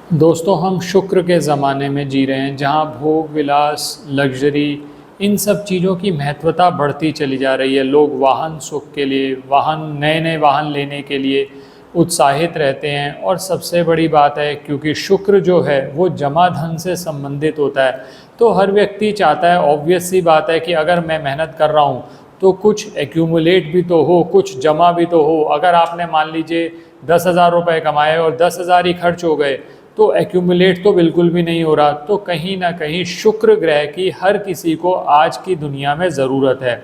दोस्तों, हम शुक्र के ज़माने में जी रहे हैं जहाँ भोग विलास, लग्जरी, इन सब चीज़ों की महत्वता बढ़ती चली जा रही है। लोग वाहन सुख के लिए, नए नए वाहन लेने के लिए उत्साहित रहते हैं। और सबसे बड़ी बात है, क्योंकि शुक्र जो है वो जमा धन से संबंधित होता है, तो हर व्यक्ति चाहता है, ऑब्वियस सी बात है कि अगर मैं मेहनत कर रहा हूँ तो कुछ एक्यूमुलेट भी तो हो, कुछ जमा भी तो हो। अगर आपने मान लीजिए 10,000 रुपये कमाए और 10,000 ही खर्च हो गए, तो एक्यूमुलेट तो बिल्कुल भी नहीं हो रहा। तो कहीं ना कहीं शुक्र ग्रह की हर किसी को आज की दुनिया में ज़रूरत है।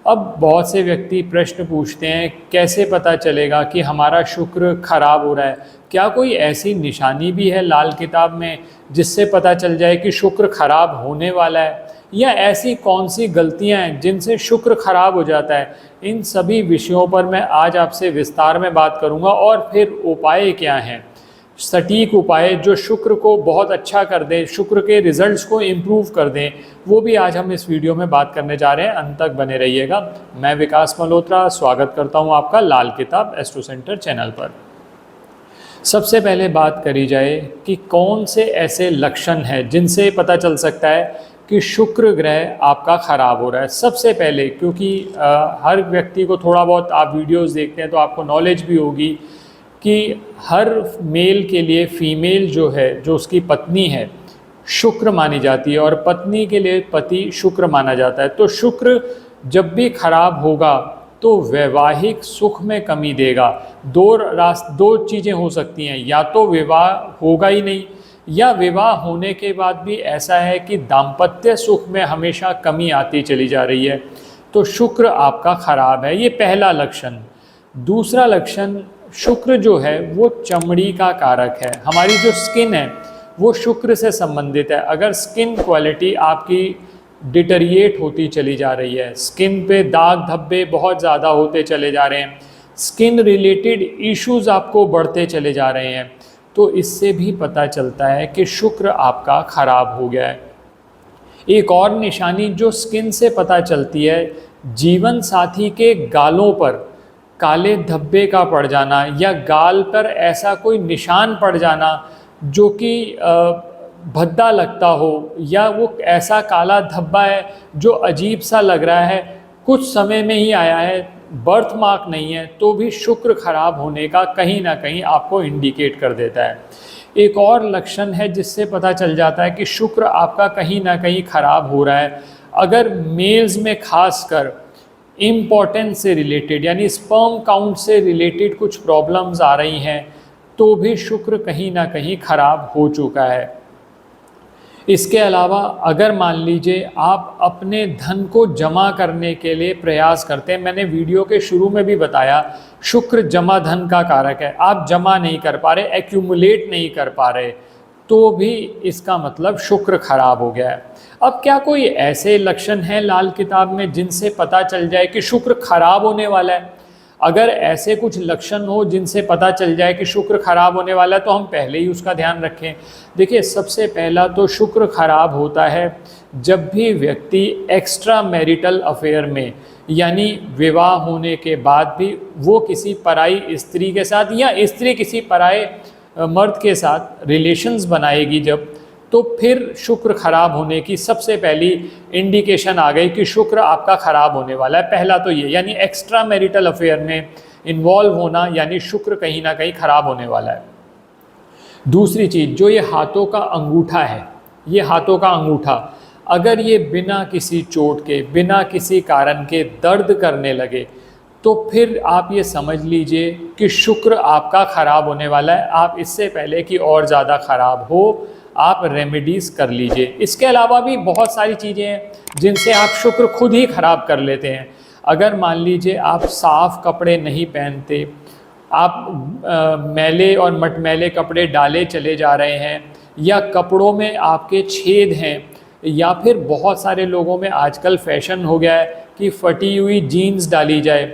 अब बहुत से व्यक्ति प्रश्न पूछते हैं, कैसे पता चलेगा कि हमारा शुक्र खराब हो रहा है? क्या कोई ऐसी निशानी भी है लाल किताब में जिससे पता चल जाए कि शुक्र खराब होने वाला है? या ऐसी कौन सी गलतियां हैं जिनसे शुक्र खराब हो जाता है? इन सभी विषयों पर मैं आज आपसे विस्तार में बात करूंगा। और फिर उपाय क्या हैं, सटीक उपाय जो शुक्र को बहुत अच्छा कर दें, शुक्र के रिजल्ट्स को इम्प्रूव कर दें, वो भी आज हम इस वीडियो में बात करने जा रहे हैं। अंत तक बने रहिएगा। मैं विकास मल्होत्रा स्वागत करता हूं आपका लाल किताब एस्ट्रो सेंटर चैनल पर। सबसे पहले बात करी जाए कि कौन से ऐसे लक्षण हैं जिनसे पता चल सकता है कि शुक्र ग्रह आपका ख़राब हो रहा है। सबसे पहले, क्योंकि हर व्यक्ति को थोड़ा बहुत आप वीडियोस देखते हैं तो आपको नॉलेज भी होगी कि हर मेल के लिए फीमेल जो है, जो उसकी पत्नी है, शुक्र मानी जाती है, और पत्नी के लिए पति शुक्र माना जाता है। तो शुक्र जब भी खराब होगा तो वैवाहिक सुख में कमी देगा। दो चीज़ें हो सकती हैं, या तो विवाह होगा ही नहीं, या विवाह होने के बाद भी ऐसा है कि दाम्पत्य सुख में हमेशा कमी आती चली जा रही है। तो शुक्र आपका खराब है, ये पहला लक्षण। दूसरा लक्षण, शुक्र जो है वो चमड़ी का कारक है। हमारी जो स्किन है वो शुक्र से संबंधित है। अगर स्किन क्वालिटी आपकी डिटेरिएट होती चली जा रही है, स्किन पे दाग धब्बे बहुत ज़्यादा होते चले जा रहे हैं, स्किन रिलेटेड इश्यूज आपको बढ़ते चले जा रहे हैं, तो इससे भी पता चलता है कि शुक्र आपका खराब हो गया है। एक और निशानी जो स्किन से पता चलती है, जीवन साथी के गालों पर काले धब्बे का पड़ जाना, या गाल पर ऐसा कोई निशान पड़ जाना जो कि भद्दा लगता हो, या वो ऐसा काला धब्बा है जो अजीब सा लग रहा है, कुछ समय में ही आया है, बर्थ मार्क नहीं है, तो भी शुक्र खराब होने का कहीं ना कहीं आपको इंडिकेट कर देता है। एक और लक्षण है जिससे पता चल जाता है कि शुक्र आपका कहीं ना कहीं खराब हो रहा है। अगर मेल्स में खासकर इम्पोर्टेंस से रिलेटेड, यानी स्पर्म काउंट से रिलेटेड कुछ प्रॉब्लम्स आ रही हैं, तो भी शुक्र कहीं ना कहीं खराब हो चुका है। इसके अलावा अगर मान लीजिए आप अपने धन को जमा करने के लिए प्रयास करते हैं, मैंने वीडियो के शुरू में भी बताया, शुक्र जमा धन का कारक है, आप जमा नहीं कर पा रहे, एक्यूमुलेट नहीं कर पा रहे, तो भी इसका मतलब शुक्र खराब हो गया है। अब क्या कोई ऐसे लक्षण हैं लाल किताब में जिनसे पता चल जाए कि शुक्र खराब होने वाला है? अगर ऐसे कुछ लक्षण हो जिनसे पता चल जाए कि शुक्र खराब होने वाला है, तो हम पहले ही उसका ध्यान रखें। देखिए, सबसे पहला तो शुक्र खराब होता है जब भी व्यक्ति एक्स्ट्रा मैरिटल अफेयर में, यानी विवाह होने के बाद भी वो किसी पराई स्त्री के साथ, या स्त्री किसी पराए मर्द के साथ रिलेशंस बनाएगी जब, तो फिर शुक्र खराब होने की सबसे पहली इंडिकेशन आ गई कि शुक्र आपका खराब होने वाला है। पहला तो ये, यानी एक्स्ट्रा मैरिटल अफेयर में इन्वॉल्व होना, यानी शुक्र कहीं ना कहीं खराब होने वाला है। दूसरी चीज़, जो ये हाथों का अंगूठा है, ये हाथों का अंगूठा अगर ये बिना किसी चोट के, बिना किसी कारण के दर्द करने लगे, तो फिर आप ये समझ लीजिए कि शुक्र आपका खराब होने वाला है। आप इससे पहले कि और ज़्यादा खराब हो, आप रेमेडीज़ कर लीजिए। इसके अलावा भी बहुत सारी चीज़ें हैं जिनसे आप शुक्र खुद ही खराब कर लेते हैं। अगर मान लीजिए आप साफ़ कपड़े नहीं पहनते, आप मैले और मटमैले कपड़े डाले चले जा रहे हैं, या कपड़ों में आपके छेद हैं, या फिर बहुत सारे लोगों में आजकल फैशन हो गया है कि फटी हुई जीन्स डाली जाए,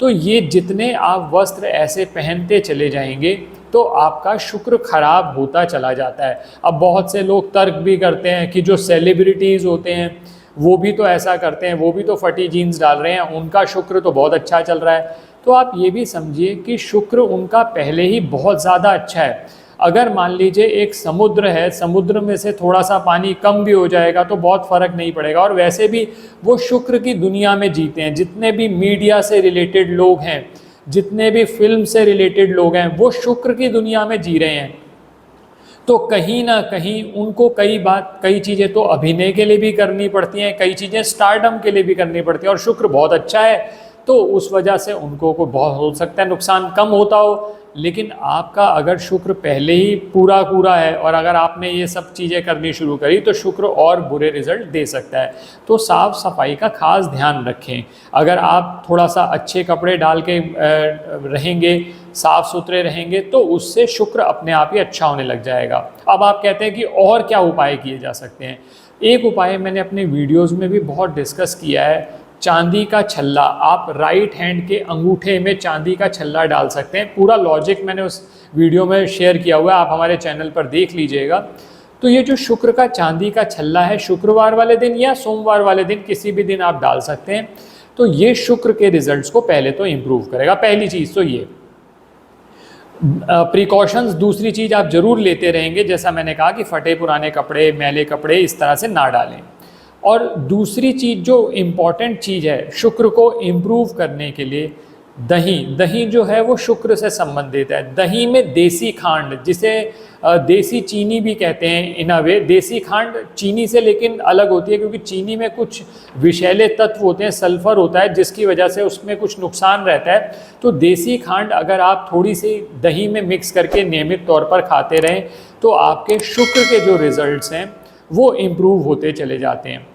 तो ये जितने आप वस्त्र ऐसे पहनते चले जाएंगे तो आपका शुक्र खराब होता चला जाता है। अब बहुत से लोग तर्क भी करते हैं कि जो सेलिब्रिटीज़ होते हैं वो भी तो ऐसा करते हैं, वो भी तो फटी जीन्स डाल रहे हैं, उनका शुक्र तो बहुत अच्छा चल रहा है। तो आप ये भी समझिए कि शुक्र उनका पहले ही बहुत ज़्यादा अच्छा है। अगर मान लीजिए एक समुद्र है, समुद्र में से थोड़ा सा पानी कम भी हो जाएगा तो बहुत फर्क नहीं पड़ेगा। और वैसे भी वो शुक्र की दुनिया में जीते हैं। जितने भी मीडिया से रिलेटेड लोग हैं, जितने भी फिल्म से रिलेटेड लोग हैं, वो शुक्र की दुनिया में जी रहे हैं। तो कहीं ना कहीं उनको कई चीज़ें तो अभिनय के लिए भी करनी पड़ती हैं, कई चीज़ें स्टारडम के लिए भी करनी पड़ती हैं। और शुक्र बहुत अच्छा है तो उस वजह से उनको कोई बहुत हो सकता है नुकसान कम होता हो। लेकिन आपका अगर शुक्र पहले ही पूरा है और अगर आपने ये सब चीज़ें करनी शुरू करी तो शुक्र और बुरे रिजल्ट दे सकता है। तो साफ़ सफाई का खास ध्यान रखें। अगर आप थोड़ा सा अच्छे कपड़े डाल के रहेंगे, साफ़ सुथरे रहेंगे, तो उससे शुक्र अपने आप ही अच्छा होने लग जाएगा। अब आप कहते हैं कि और क्या उपाय किए जा सकते हैं। एक उपाय मैंने अपने वीडियोज़ में भी बहुत डिस्कस किया है, चांदी का छल्ला। आप राइट हैंड के अंगूठे में चांदी का छल्ला डाल सकते हैं। पूरा लॉजिक मैंने उस वीडियो में शेयर किया हुआ है, आप हमारे चैनल पर देख लीजिएगा। तो ये जो शुक्र का चांदी का छल्ला है, शुक्रवार वाले दिन या सोमवार वाले दिन, किसी भी दिन आप डाल सकते हैं। तो ये शुक्र के रिजल्ट्स को पहले तो इम्प्रूव करेगा। पहली चीज़ तो ये प्रिकॉशंस। दूसरी चीज़ आप ज़रूर लेते रहेंगे, जैसा मैंने कहा कि फटे पुराने कपड़े, मैले कपड़े इस तरह से ना डालें। और दूसरी चीज़ जो इम्पॉर्टेंट चीज़ है शुक्र को इम्प्रूव करने के लिए, दही जो है वो शुक्र से संबंधित है। दही में देसी खांड, जिसे देसी चीनी भी कहते हैं इन अ वे। देसी खांड चीनी से लेकिन अलग होती है, क्योंकि चीनी में कुछ विषैले तत्व होते हैं, सल्फर होता है, जिसकी वजह से उसमें कुछ नुकसान रहता है। तो देसी खांड अगर आप थोड़ी सी दही में मिक्स करके नियमित तौर पर खाते रहें तो आपके शुक्र के जो रिजल्ट्स हैं वो इम्प्रूव होते चले जाते हैं।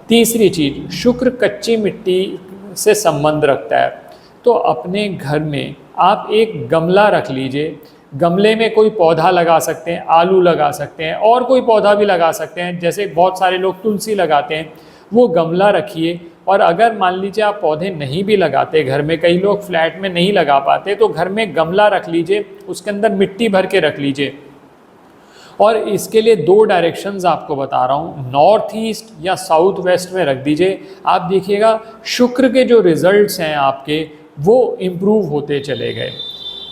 तीसरी चीज़, शुक्र कच्ची मिट्टी से संबंध रखता है। तो अपने घर में आप एक गमला रख लीजिए। गमले में कोई पौधा लगा सकते हैं, आलू लगा सकते हैं, और कोई पौधा भी लगा सकते हैं, जैसे बहुत सारे लोग तुलसी लगाते हैं। वो गमला रखिए। और अगर मान लीजिए आप पौधे नहीं भी लगाते घर में, कई लोग फ्लैट में नहीं लगा पाते, तो घर में गमला रख लीजिए, उसके अंदर मिट्टी भर के रख लीजिए। और इसके लिए 2 डायरेक्शंस आपको बता रहा हूँ, नॉर्थ ईस्ट या साउथ वेस्ट में रख दीजिए। आप देखिएगा शुक्र के जो रिजल्ट्स हैं आपके वो इम्प्रूव होते चले गए।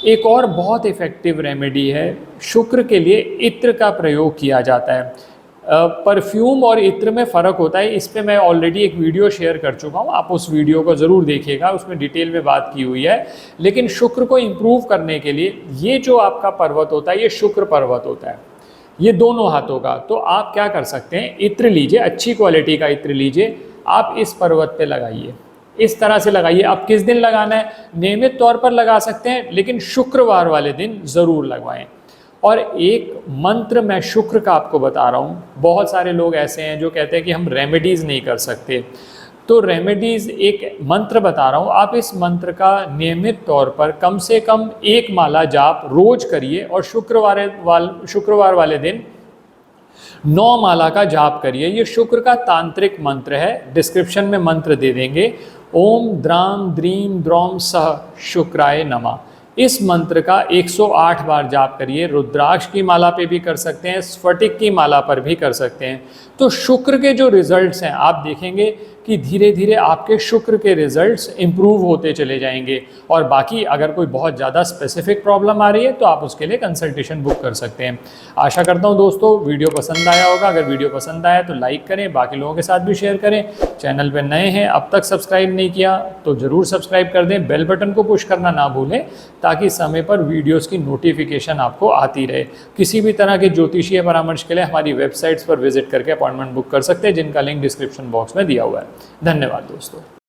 एक और बहुत इफ़ेक्टिव रेमेडी है, शुक्र के लिए इत्र का प्रयोग किया जाता है। परफ्यूम और इत्र में फ़र्क होता है, इस पे मैं ऑलरेडी एक वीडियो शेयर कर चुका हूँ, आप उस वीडियो को ज़रूर देखिएगा, उसमें डिटेल में बात की हुई है। लेकिन शुक्र को इम्प्रूव करने के लिए ये जो आपका पर्वत होता है, ये शुक्र पर्वत होता है, ये दोनों हाथों का। तो आप क्या कर सकते हैं, इत्र लीजिए, अच्छी क्वालिटी का इत्र लीजिए, आप इस पर्वत पे लगाइए, इस तरह से लगाइए। अब किस दिन लगाना है, नियमित तौर पर लगा सकते हैं, लेकिन शुक्रवार वाले दिन ज़रूर लगवाएं। और एक मंत्र मैं शुक्र का आपको बता रहा हूँ। बहुत सारे लोग ऐसे हैं जो कहते हैं कि हम रेमेडीज़ नहीं कर सकते, तो रेमेडीज़ एक मंत्र बता रहा हूँ, आप इस मंत्र का नियमित तौर पर कम से कम 1 माला जाप रोज करिए। और शुक्रवार वाले दिन 9 माला का जाप करिए। ये शुक्र का तांत्रिक मंत्र है, डिस्क्रिप्शन में मंत्र दे देंगे। ओम द्राम द्रीम द्रौम सह शुक्राय नमः। इस मंत्र का 108 बार जाप करिए। रुद्राक्ष की माला पे भी कर सकते हैं, स्फटिक की माला पर भी कर सकते हैं। तो शुक्र के जो रिजल्ट्स हैं आप देखेंगे कि धीरे धीरे आपके शुक्र के रिजल्ट्स इम्प्रूव होते चले जाएंगे। और बाकी अगर कोई बहुत ज़्यादा स्पेसिफिक प्रॉब्लम आ रही है तो आप उसके लिए कंसल्टेशन बुक कर सकते हैं। आशा करता हूँ दोस्तों वीडियो पसंद आया होगा। अगर वीडियो पसंद आया तो लाइक करें, बाकी लोगों के साथ भी शेयर करें। चैनल पर नए हैं, अब तक सब्सक्राइब नहीं किया तो ज़रूर सब्सक्राइब कर दें, बेल बटन को पुश करना ना भूलें, ताकि समय पर वीडियोज़ की नोटिफिकेशन आपको आती रहे। किसी भी तरह के ज्योतिषीय परामर्श के लिए हमारी वेबसाइट्स पर विजिट करके अपॉइंटमेंट बुक कर सकते हैं, जिनका लिंक डिस्क्रिप्शन बॉक्स में दिया हुआ है। धन्यवाद दोस्तों।